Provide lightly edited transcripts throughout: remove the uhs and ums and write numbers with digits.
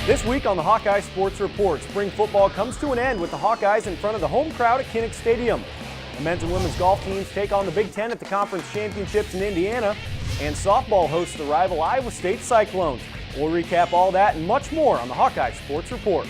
This week on the Hawkeye Sports Report, spring football comes to an end with the Hawkeyes in front of the home crowd at Kinnick Stadium. The men's and women's golf teams take on the Big Ten at the conference championships in Indiana, and softball hosts the rival Iowa State Cyclones. We'll recap all that and much more on the Hawkeye Sports Report.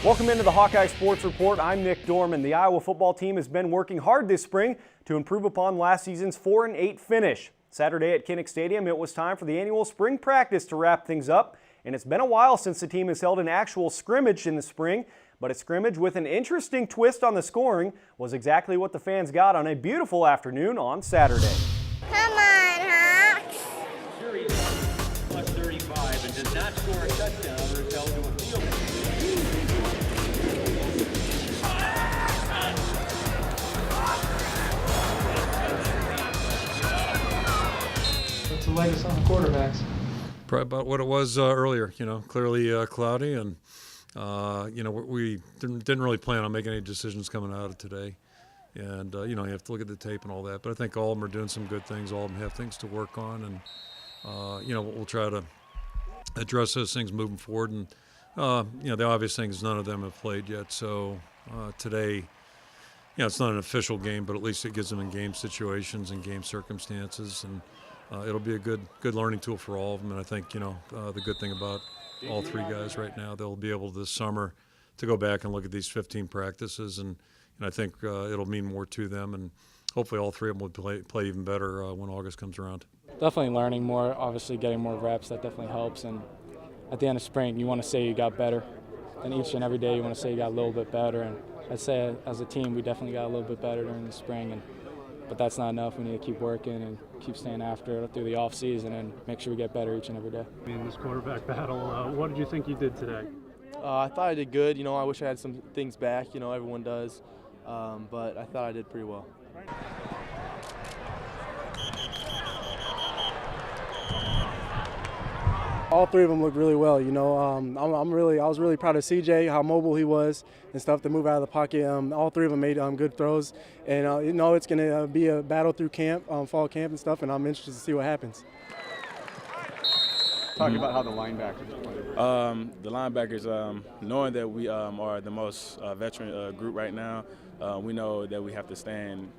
Welcome into the Hawkeye Sports Report. I'm Nick Dorman. The Iowa football team has been working hard this spring to improve upon last season's 4-8 finish. Saturday at Kinnick Stadium, it was time for the annual spring practice to wrap things up, and it's been a while since the team has held an actual scrimmage in the spring, but a scrimmage with an interesting twist on the scoring was exactly what the fans got on a beautiful afternoon on Saturday. Come on, Hawks! Series plus 35 and did not score a touchdown or fell to a field. What's the latest on the quarterbacks? Probably about what it was earlier, clearly cloudy, and, we didn't really plan on making any decisions coming out of today. And, you have to look at the tape and all that. But I think all of them are doing some good things. All of them have things to work on. And, we'll try to address those things moving forward. And, the obvious thing is none of them have played yet. So today, it's not an official game, but at least it gives them in game situations and game circumstances. And it'll be a good learning tool for all of them. And I think, the good thing about all three guys right now, they'll be able this summer to go back and look at these 15 practices. And I think it'll mean more to them. And hopefully all three of them will play even better when August comes around. Definitely learning more, obviously getting more reps, that definitely helps. And at the end of spring, you want to say you got better. And each and every day you want to say you got a little bit better. And I'd say as a team, we definitely got a little bit better during the spring. But that's not enough. We need to keep working and keep staying after it through the off season and make sure we get better each and every day. In this quarterback battle, what did you think you did today? I thought I did good. I wish I had some things back. Everyone does. But I thought I did pretty well. All three of them looked really well. I was really proud of CJ, how mobile he was and stuff to move out of the pocket. All three of them made good throws, and it's going to be a battle through camp, fall camp and stuff, and I'm interested to see what happens. Talk about how the linebackers play. The linebackers, knowing that we are the most veteran group right now, we know that we have to stand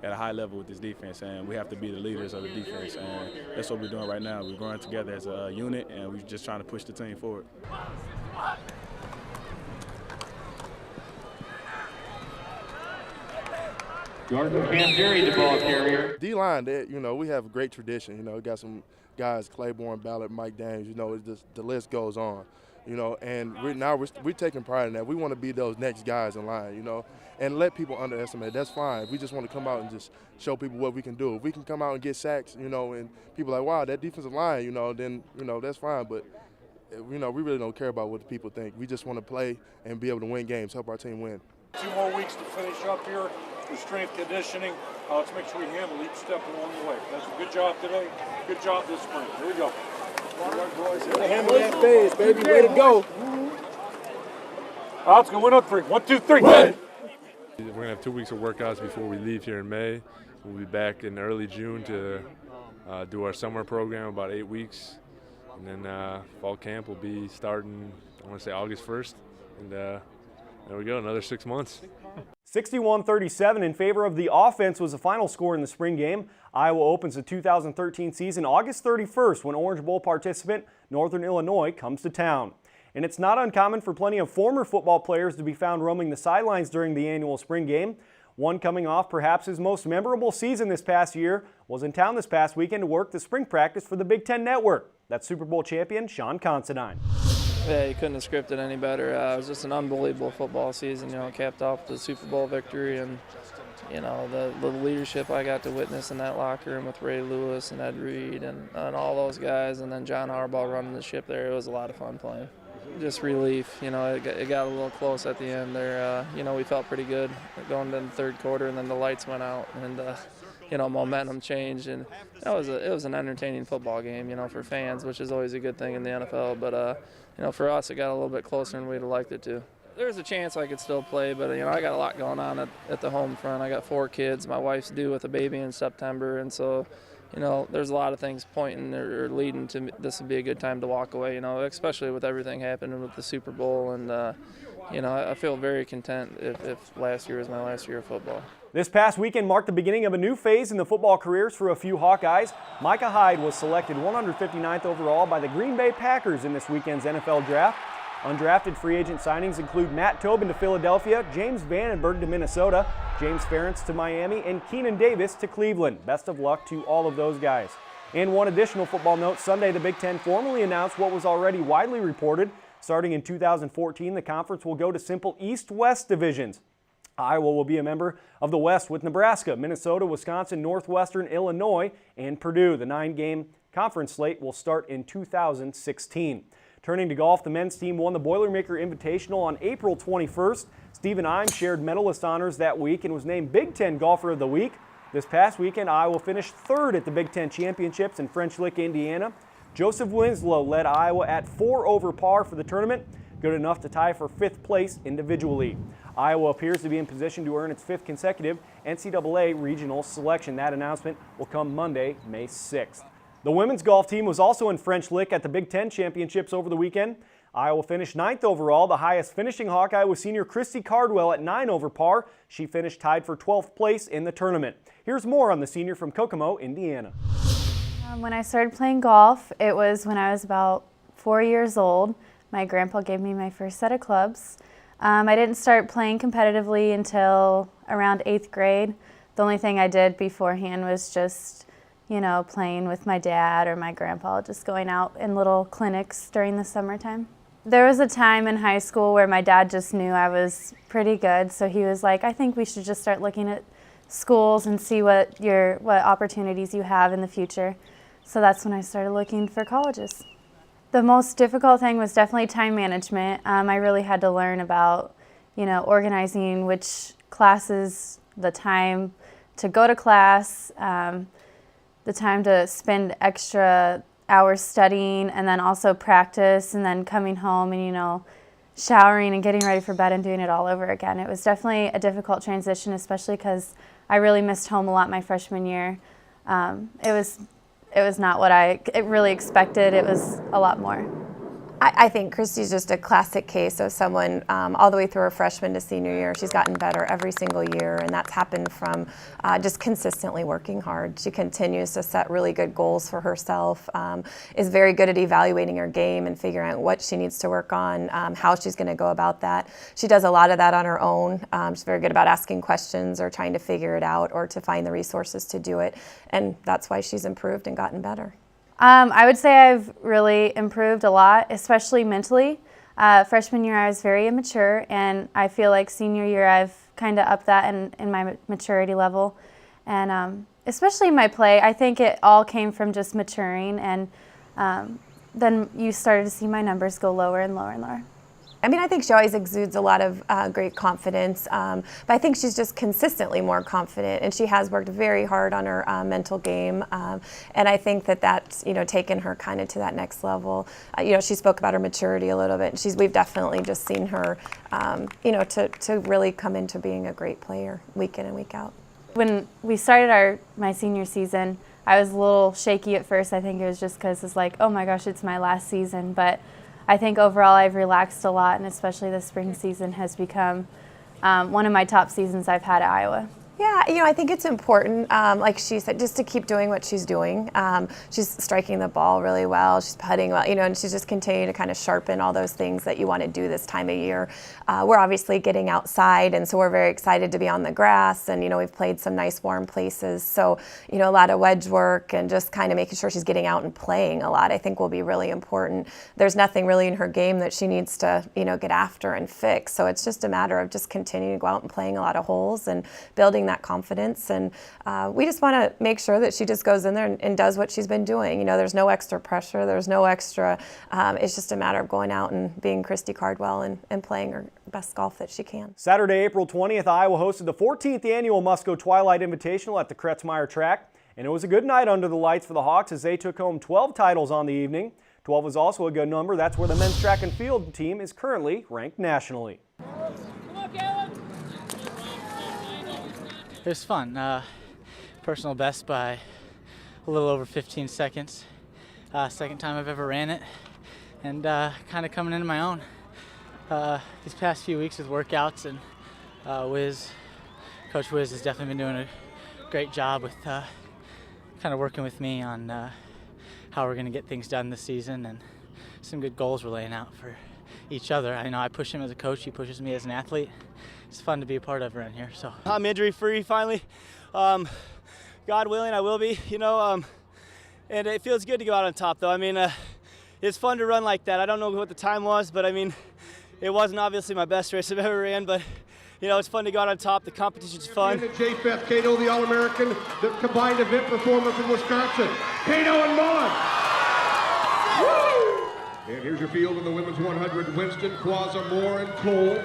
at a high level with this defense, and we have to be the leaders of the defense, and that's what we're doing right now. We're growing together as a unit, and we're just trying to push the team forward. Jordan Canteri, the ball carrier. D-line, we have a great tradition. We got some guys, Claiborne, Ballard, Mike Daniels, the list goes on. And we're taking pride in that. We want to be those next guys in line, and let people underestimate. That's fine. We just want to come out and just show people what we can do. If we can come out and get sacks, and people are like, wow, that defensive line, then, that's fine. But, we really don't care about what the people think. We just want to play and be able to win games, help our team win. 2 more weeks to finish up here with strength conditioning. Let's make sure we handle each step along the way. That's a good job today. Good job this spring. Here we go. Handle that phase, baby. Way to go. Let's go. 1 on 3. 1, 2, 3. We're going to have 2 weeks of workouts before we leave here in May. We'll be back in early June to do our summer program, about 8 weeks. And then fall camp will be starting, I want to say August 1st. And there we go, another 6 months. 61-37 in favor of the offense was the final score in the spring game. Iowa opens the 2013 season August 31st when Orange Bowl participant Northern Illinois comes to town. And it's not uncommon for plenty of former football players to be found roaming the sidelines during the annual spring game. One coming off perhaps his most memorable season this past year was in town this past weekend to work the spring practice for the Big Ten Network. That's Super Bowl champion Sean Considine. Yeah, you couldn't have scripted any better. It was just an unbelievable football season, capped off with the Super Bowl victory and, the leadership I got to witness in that locker room with Ray Lewis and Ed Reed and all those guys, and then John Harbaugh running the ship there. It was a lot of fun playing. Just relief, it got a little close at the end there. We felt pretty good going into the third quarter, and then the lights went out, and momentum changed, and it was an entertaining football game, for fans, which is always a good thing in the NFL. But for us, it got a little bit closer than we'd have liked it to. There's a chance I could still play, but I got a lot going on at the home front. I got 4 kids. My wife's due with a baby in September, and so you know, there's a lot of things pointing or leading to this would be a good time to walk away, you know, especially with everything happening with the Super Bowl. And, you know, I feel very content if last year was my last year of football. This past weekend marked the beginning of a new phase in the football careers for a few Hawkeyes. Micah Hyde was selected 159th overall by the Green Bay Packers in this weekend's NFL draft. Undrafted free agent signings include Matt Tobin to Philadelphia, James Vandenberg to Minnesota, James Ferentz to Miami, and Keenan Davis to Cleveland. Best of luck to all of those guys. And one additional football note, Sunday the Big Ten formally announced what was already widely reported. Starting in 2014, the conference will go to simple East-West divisions. Iowa will be a member of the West with Nebraska, Minnesota, Wisconsin, Northwestern, Illinois, and Purdue. The 9-game conference slate will start in 2016. Turning to golf, the men's team won the Boilermaker Invitational on April 21st. Stephen Imes shared medalist honors that week and was named Big Ten Golfer of the Week. This past weekend, Iowa finished third at the Big Ten Championships in French Lick, Indiana. Joseph Winslow led Iowa at 4 over par for the tournament, good enough to tie for 5th place individually. Iowa appears to be in position to earn its 5th consecutive NCAA regional selection. That announcement will come Monday, May 6th. The women's golf team was also in French Lick at the Big Ten Championships over the weekend. Iowa finished 9th overall. The highest finishing Hawkeye was senior Christy Cardwell at 9 over par. She finished tied for 12th place in the tournament. Here's more on the senior from Kokomo, Indiana. When I started playing golf, it was when I was about 4 years old. My grandpa gave me my first set of clubs. I didn't start playing competitively until around 8th grade. The only thing I did beforehand was just, you know, playing with my dad or my grandpa, just going out in little clinics during the summertime. There was a time in high school where my dad just knew I was pretty good, so he was like, I think we should just start looking at schools and see what opportunities you have in the future. So that's when I started looking for colleges. The most difficult thing was definitely time management. I really had to learn about, you know, organizing which classes, the time to go to class, the time to spend extra hours studying, and then also practice, and then coming home and, you know, showering and getting ready for bed and doing it all over again. It was definitely a difficult transition, especially because I really missed home a lot my freshman year. It was not what I really expected. It was a lot more. I think Christy's just a classic case of someone all the way through her freshman to senior year. She's gotten better every single year, and that's happened from just consistently working hard. She continues to set really good goals for herself, is very good at evaluating her game and figuring out what she needs to work on, how she's going to go about that. She does a lot of that on her own. She's very good about asking questions or trying to figure it out or to find the resources to do it, and that's why she's improved and gotten better. I would say I've really improved a lot, especially mentally. Freshman year I was very immature, and I feel like senior year I've kind of upped that in my maturity level. And especially in my play, I think it all came from just maturing, and then you started to see my numbers go lower and lower and lower. I mean, I think she always exudes a lot of great confidence, but I think she's just consistently more confident, and she has worked very hard on her mental game, and I think that that's, you know, taken her kind of to that next level. You know, she spoke about her maturity a little bit. We've definitely just seen her, you know, to really come into being a great player week in and week out. When we started my senior season, I was a little shaky at first. I think it was just because it's like, oh my gosh, it's my last season, but I think overall I've relaxed a lot, and especially the spring season has become one of my top seasons I've had at Iowa. Yeah, you know, I think it's important, like she said, just to keep doing what she's doing. She's striking the ball really well, she's putting well, you know, and she's just continuing to kind of sharpen all those things that you want to do this time of year. We're obviously getting outside, and so we're very excited to be on the grass, and, you know, we've played some nice warm places. So, you know, a lot of wedge work and just kind of making sure she's getting out and playing a lot, I think will be really important. There's nothing really in her game that she needs to, you know, get after and fix. So it's just a matter of just continuing to go out and playing a lot of holes and building that confidence, and we just want to make sure that she just goes in there and does what she's been doing. You know, there's no extra pressure, there's no extra, it's just a matter of going out and being Christy Cardwell and playing her best golf that she can. Saturday, April 20th, Iowa hosted the 14th annual Musco Twilight Invitational at the Kretzmeyer track, and it was a good night under the lights for the Hawks as they took home 12 titles on the evening. 12 was also a good number. That's where the men's track and field team is currently ranked nationally. It was fun. Personal best by a little over 15 seconds. Second time I've ever ran it, and kind of coming into my own these past few weeks with workouts, and Coach Wiz has definitely been doing a great job with kind of working with me on how we're going to get things done this season, and some good goals we're laying out for each other. I know I push him as a coach, he pushes me as an athlete. It's fun to be a part of around here. So I'm injury free finally. God willing, I will be, and it feels good to go out on top though. I mean, it's fun to run like that. I don't know what the time was, but I mean, it wasn't obviously my best race I've ever ran, but it's fun to go out on top. The competition's fun. Japheth Cato, the All-American, the combined event performer from Wisconsin. Cato and Mullen. And here's your field in the women's 100. Winston, Quazza, Moore, and Cole.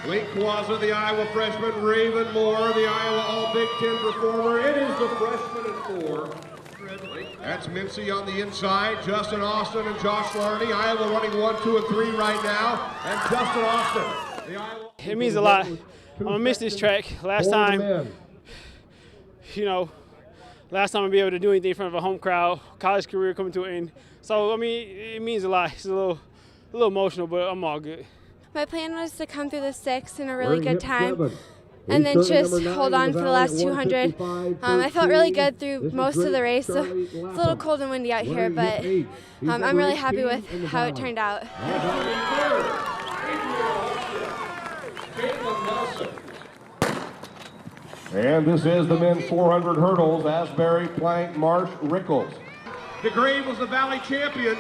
Link Quazza, the Iowa freshman. Raven Moore, the Iowa All-Big Ten performer. It is the freshman at 4. That's Mincy on the inside. Justin Austin and Josh Larney. Iowa running 1, 2, and 3 right now. And Justin Austin, the Iowa. It means a lot. I'm gonna miss this track. Last time I'll be able to do anything in front of a home crowd. College career coming to an end. So I mean, it means a lot. It's a little emotional, but I'm all good. My plan was to come through the 6 in a really good time, and then just hold on for the last 200. I felt really good through most of the race. So it's a little cold and windy out here, but I'm really happy with how it turned out. And this is the men's 400 hurdles. Asbury, Plank, Marsh, Rickles. DeGrave was the Valley champion.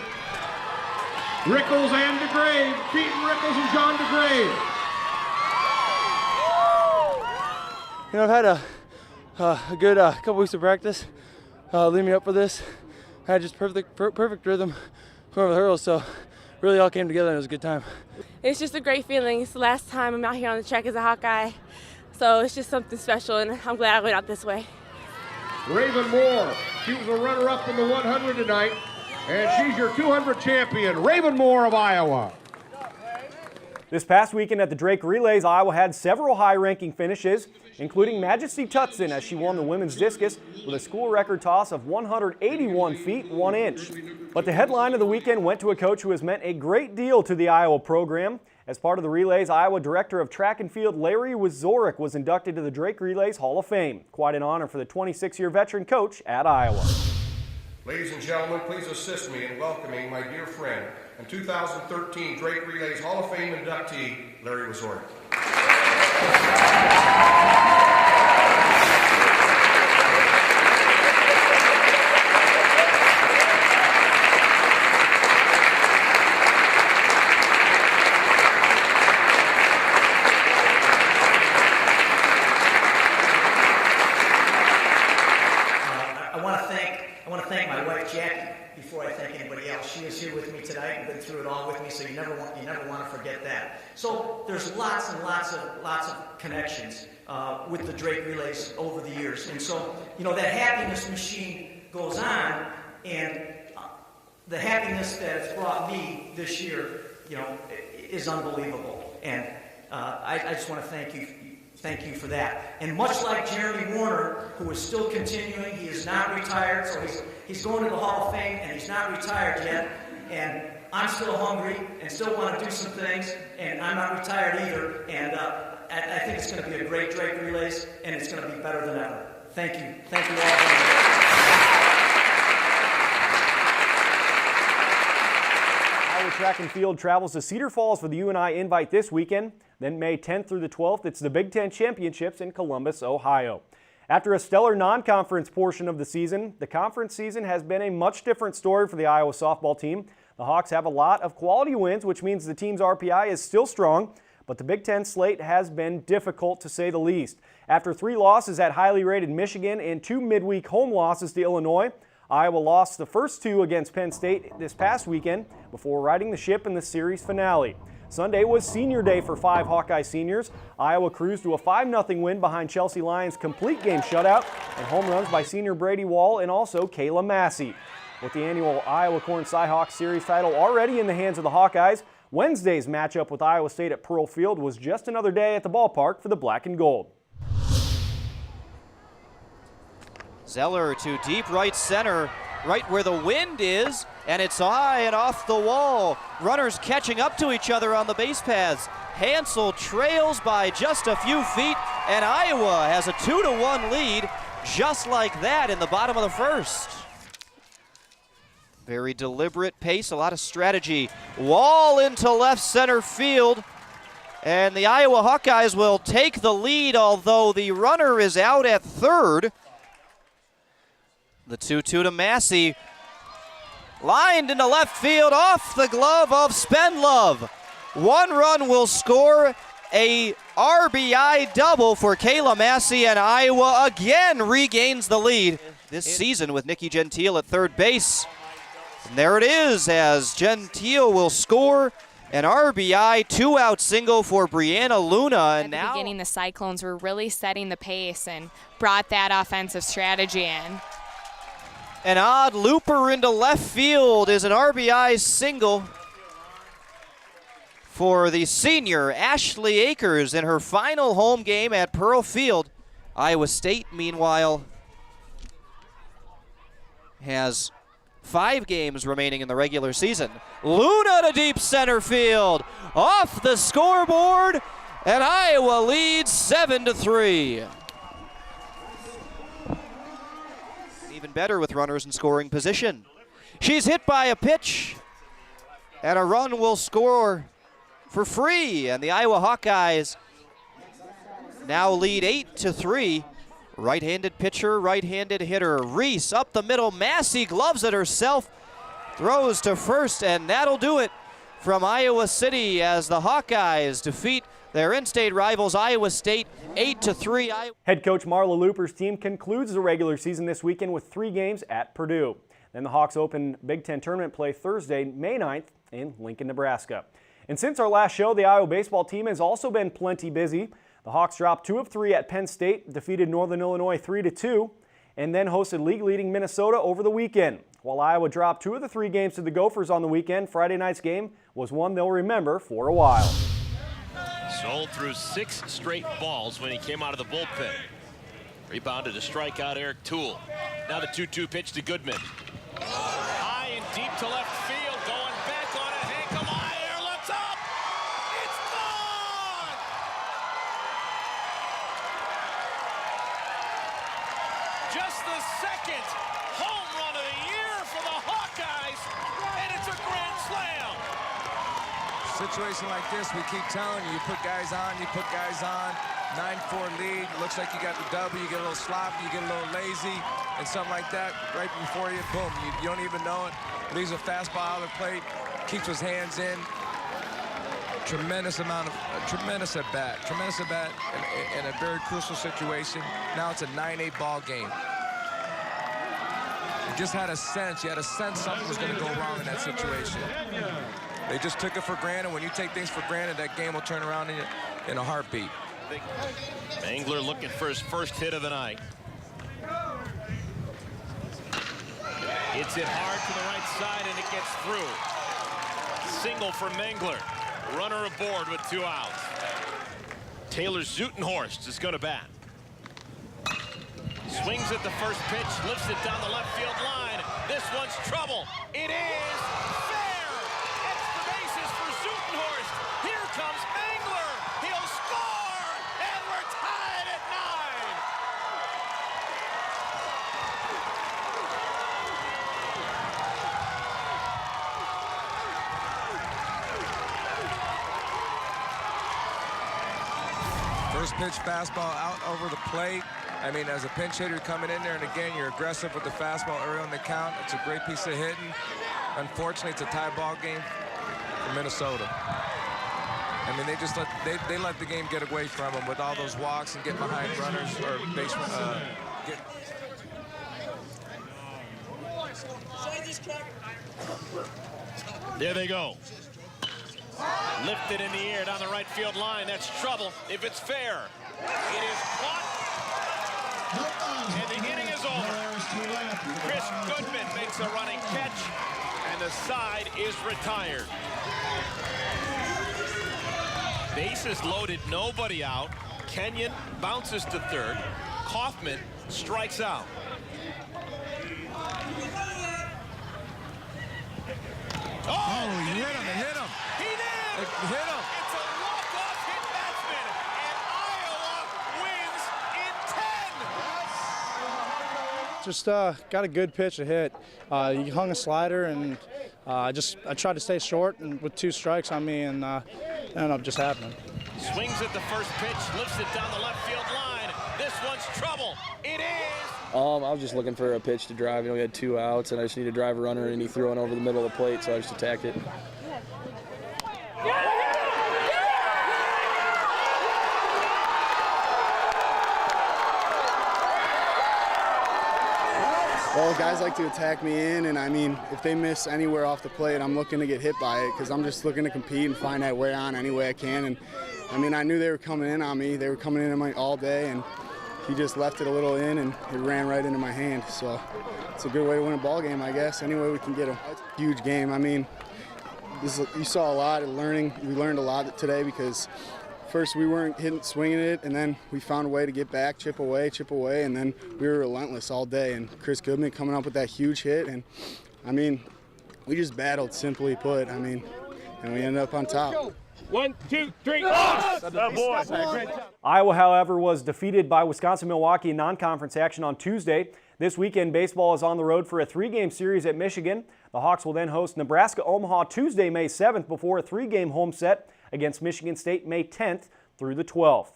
Rickles and DeGrave. Keaton Rickles and John DeGrave. I've had a good couple weeks of practice leading me up for this. I had just perfect rhythm going over the hurdles, so really all came together and it was a good time. It's just a great feeling. It's the last time I'm out here on the track as a Hawkeye, so it's just something special, and I'm glad I went out this way. Raven Moore, she was a runner-up in the 100 tonight, and she's your 200 champion, Raven Moore of Iowa. This past weekend at the Drake Relays, Iowa had several high-ranking finishes, including Majesty Tutson as she won the women's discus with a school record toss of 181 feet 1 inch. But the headline of the weekend went to a coach who has meant a great deal to the Iowa program. As part of the Relays, Iowa Director of Track and Field Larry Wazorek was inducted to the Drake Relays Hall of Fame. Quite an honor for the 26-year veteran coach at Iowa. Ladies and gentlemen, please assist me in welcoming my dear friend and 2013 Drake Relays Hall of Fame inductee, Larry Wazorek. I want to thank my wife Jackie before I thank anybody else. She is here with me tonight and been through it all with me, so you never want to forget that. So there's lots and lots of connections with the Drake Relays over the years, and so that happiness machine goes on, and the happiness that it's brought me this year, is unbelievable, and I just want to thank you. Thank you for that. And much like Jeremy Warner, who is still continuing, he is not retired, so he's going to the Hall of Fame, and he's not retired yet. And I'm still hungry and still want to do some things, and I'm not retired either. And I think it's going to be a great Drake Relays, and it's going to be better than ever. Thank you. Thank you all very much. Iowa Track and Field travels to Cedar Falls for the UNI Invite this weekend. Then May 10th through the 12th, it's the Big Ten Championships in Columbus, Ohio. After a stellar non-conference portion of the season, the conference season has been a much different story for the Iowa softball team. The Hawks have a lot of quality wins, which means the team's RPI is still strong, but the Big Ten slate has been difficult to say the least. After 3 losses at highly rated Michigan and 2 midweek home losses to Illinois, Iowa lost the first 2 against Penn State this past weekend before riding the ship in the series finale. Sunday was senior day for 5 Hawkeye seniors. Iowa cruised to a 5-0 win behind Chelsea Lions' complete game shutout and home runs by senior Brady Wall and also Kayla Massey. With the annual Iowa Corn Cyhawk Series title already in the hands of the Hawkeyes, Wednesday's matchup with Iowa State at Pearl Field was just another day at the ballpark for the Black and Gold. Zeller to deep right center, right where the wind is, and it's high and off the wall. Runners catching up to each other on the base paths. Hansel trails by just a few feet, and Iowa has a 2-1 lead, just like that in the bottom of the first. Very deliberate pace, a lot of strategy. Wall into left center field, and the Iowa Hawkeyes will take the lead, although the runner is out at third. The 2-2 to Massey. Lined into left field, off the glove of Spendlove. One run will score, a RBI double for Kayla Massey, and Iowa again regains the lead this season with Nikki Gentile at third base. And there it is, as Gentile will score an RBI, 2-out single for Brianna Luna. At the beginning, the Cyclones were really setting the pace and brought that offensive strategy in. An odd looper into left field is an RBI single for the senior Ashley Akers in her final home game at Pearl Field. Iowa State, meanwhile, has 5 games remaining in the regular season. Luna to deep center field, off the scoreboard, and Iowa leads 7-3. Even better with runners in scoring position. She's hit by a pitch, and a run will score for free, and the Iowa Hawkeyes now lead 8-3. Right-handed pitcher, right-handed hitter. Reese up the middle. Massey gloves it herself, throws to first, and that'll do it from Iowa City as the Hawkeyes defeat their in-state rivals Iowa State 8-3. Head coach Marla Looper's team concludes the regular season this weekend with 3 games at Purdue. Then the Hawks open Big Ten tournament play Thursday, May 9th in Lincoln, Nebraska. And since our last show, the Iowa baseball team has also been plenty busy. The Hawks dropped 2 of 3 at Penn State, defeated Northern Illinois 3-2, and then hosted league-leading Minnesota over the weekend. While Iowa dropped 2 of the 3 games to the Gophers on the weekend, Friday night's game was one they'll remember for a while. Sold through 6 straight balls when he came out of the bullpen. Rebounded to strike out Eric Toole. Now the 2-2 pitch to Goodman. High and deep to left field, going back on it. Hank Amaya looks up. It's gone! Just the second home run of the year for the Hawkeyes, and it's a grand slam. Situation like this, we keep telling you, you put guys on, 9-4 lead, looks like you got the W, you get a little sloppy, you get a little lazy, and something like that, right before you, boom, you don't even know it, leaves a fastball out of the plate, keeps his hands in, tremendous at bat in a very crucial situation. Now it's a 9-8 ball game. You just had a sense, something was going to go wrong in that situation. They just took it for granted. When you take things for granted, that game will turn around in a heartbeat. Mangler looking for his first hit of the night. Hits it hard to the right side, and it gets through. Single for Mangler. Runner aboard with 2 outs. Taylor Zutenhorst is going to bat. Swings at the first pitch, lifts it down the left field line. This one's trouble. It is fair. Extra bases for Zutenhorst. Here comes Mangler. He'll score, and we're tied at 9. First pitch fastball out over the plate. I mean, as a pinch hitter coming in there, and again, you're aggressive with the fastball early on the count. It's a great piece of hitting. Unfortunately, it's a tie ball game for Minnesota. I mean, they let the game get away from them with all those walks and getting behind runners or basemen. There they go. Lifted in the air down the right field line. That's trouble if it's fair. It is caught. And the inning is over. Chris Goodman makes a running catch, and the side is retired. Bases loaded, nobody out. Kenyon bounces to third. Kaufman strikes out. Just got a good pitch to hit. He hung a slider, and I tried to stay short and with 2 strikes on me, and ended up just happening. Swings at the first pitch, lifts it down the left field line. This one's trouble. It is. I was just looking for a pitch to drive. We had 2 outs, and I just needed to drive a runner, and he threw one over the middle of the plate, so I just attacked it. Well, guys like to attack me in, and I mean, if they miss anywhere off the plate, I'm looking to get hit by it because I'm just looking to compete and find that way on any way I can. And I mean, I knew they were coming in on me. They were coming in on me all day, and he just left it a little in, and it ran right into my hand. So it's a good way to win a ball game, I guess. Any way we can get them. It's a huge game. I mean, you saw a lot of learning. We learned a lot today because first we weren't swinging it, and then we found a way to get back, chip away, and then we were relentless all day. And Chris Goodman coming up with that huge hit, and I mean, we just battled, simply put. I mean, and we ended up on top. 1, 2, 3. Oh, boy. Iowa, however, was defeated by Wisconsin-Milwaukee in non-conference action on Tuesday. This weekend, baseball is on the road for a 3-game series at Michigan. The Hawks will then host Nebraska-Omaha Tuesday, May 7th, before a 3-game home set against Michigan State May 10th through the 12th.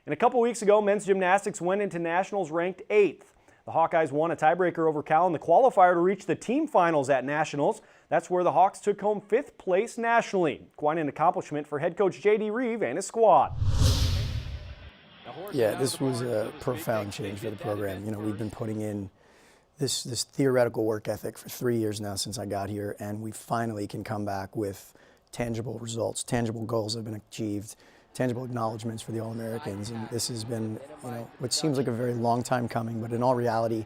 And a couple weeks ago, men's gymnastics went into nationals ranked 8th. The Hawkeyes won a tiebreaker over Cal in the qualifier to reach the team finals at nationals. That's where the Hawks took home 5th place nationally. Quite an accomplishment for head coach J.D. Reeve and his squad. Yeah, this was a profound change for the program. You know, we've been putting in this theoretical work ethic for 3 years now since I got here, and we finally can come back with tangible results, tangible goals have been achieved, tangible acknowledgments for the All-Americans. And this has been, you know, what seems like a very long time coming, but in all reality,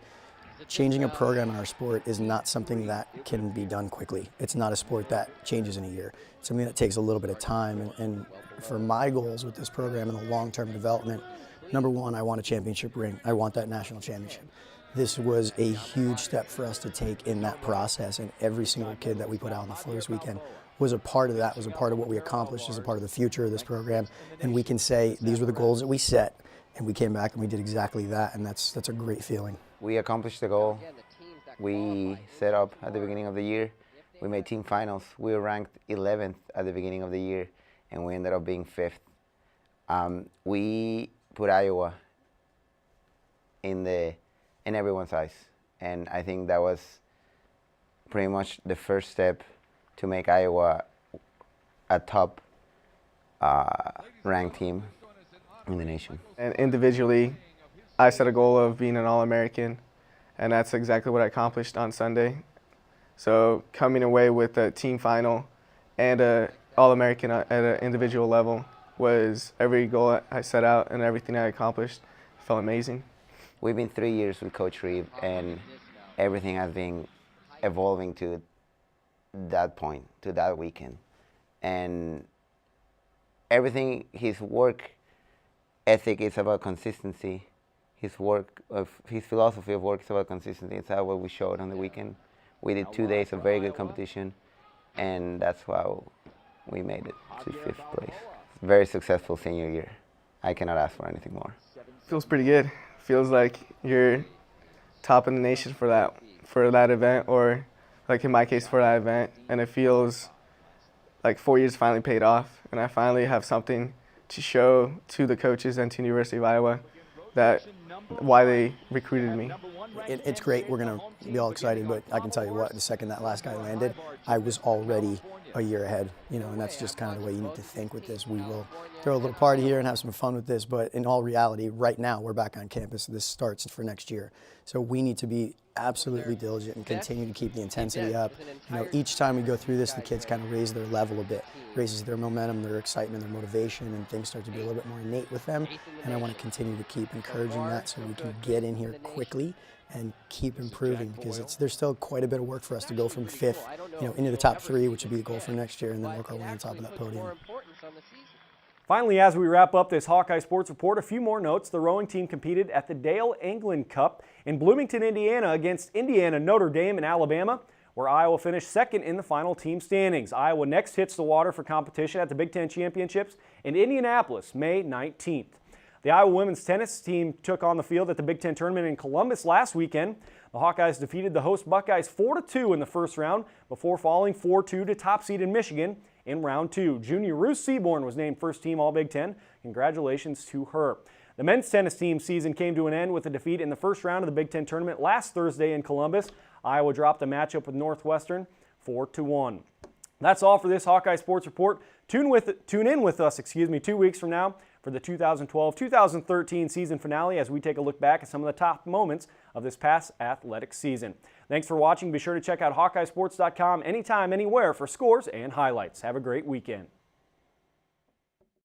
changing a program in our sport is not something that can be done quickly. It's not a sport that changes in a year. It's something that takes a little bit of time. And for my goals with this program and the long-term development, number one, I want a championship ring. I want that national championship. This was a huge step for us to take in that process, and every single kid that we put out on the floor this weekend was a part of that, was a part of what we accomplished, was a part of the future of this program. And we can say these were the goals that we set, and we came back and we did exactly that, and that's a great feeling. We accomplished the goal we set up at the beginning of the year. We made team finals. We were ranked 11th at the beginning of the year, and we ended up being 5th. We put Iowa in everyone's eyes, and I think that was pretty much the first step to make Iowa a top ranked team in the nation. And individually, I set a goal of being an All-American, and that's exactly what I accomplished on Sunday. So coming away with a team final and an All-American at an individual level was every goal I set out and everything I accomplished felt amazing. We've been 3 years with Coach Reeve, and everything has been evolving to that point, to that weekend. And everything, his work ethic is about consistency. His philosophy of work is about consistency. It's what we showed on the weekend. We did 2 days of very good competition, and that's how we made it to 5th place. Very successful senior year. I cannot ask for anything more. Feels pretty good. Feels like you're top in the nation for that event, or like in my case for that event, and it feels like 4 years finally paid off, and I finally have something to show to the coaches and to the University of Iowa that why they recruited me. It's great. We're going to be all excited, but I can tell you what, the second that last guy landed, I was already a year ahead, you know, and that's just kind of the way you need to think with this. We will throw a little party here and have some fun with this, but in all reality, right now, we're back on campus. This starts for next year. So we need to be absolutely diligent and continue to keep the intensity up. You know, each time we go through this, the kids kind of raise their level a bit, raises their momentum, their excitement, their motivation, and things start to be a little bit more innate with them. And I want to continue to keep encouraging that so we can get in here quickly and keep improving, because there's still quite a bit of work for us to go from 5th, you know, into the top 3, which would be the goal for next year, and then work our way on top of that podium. Finally, as we wrap up this Hawkeye Sports Report, a few more notes. The rowing team competed at the Dale England Cup in Bloomington, Indiana against Indiana, Notre Dame, and Alabama, where Iowa finished 2nd in the final team standings. Iowa next hits the water for competition at the Big Ten Championships in Indianapolis, May 19th. The Iowa women's tennis team took on the field at the Big Ten tournament in Columbus last weekend. The Hawkeyes defeated the host Buckeyes 4-2 in the first round before falling 4-2 to top seed in Michigan in round 2. Junior Ruth Seaborn was named first team All-Big Ten. Congratulations to her. The men's tennis team season came to an end with a defeat in the first round of the Big Ten tournament last Thursday in Columbus. Iowa dropped the matchup with Northwestern 4-1. That's all for this Hawkeye Sports Report. Tune in with us 2 weeks from now for the 2012-2013 season finale as we take a look back at some of the top moments of this past athletic season. Thanks for watching. Be sure to check out HawkeyeSports.com anytime, anywhere for scores and highlights. Have a great weekend.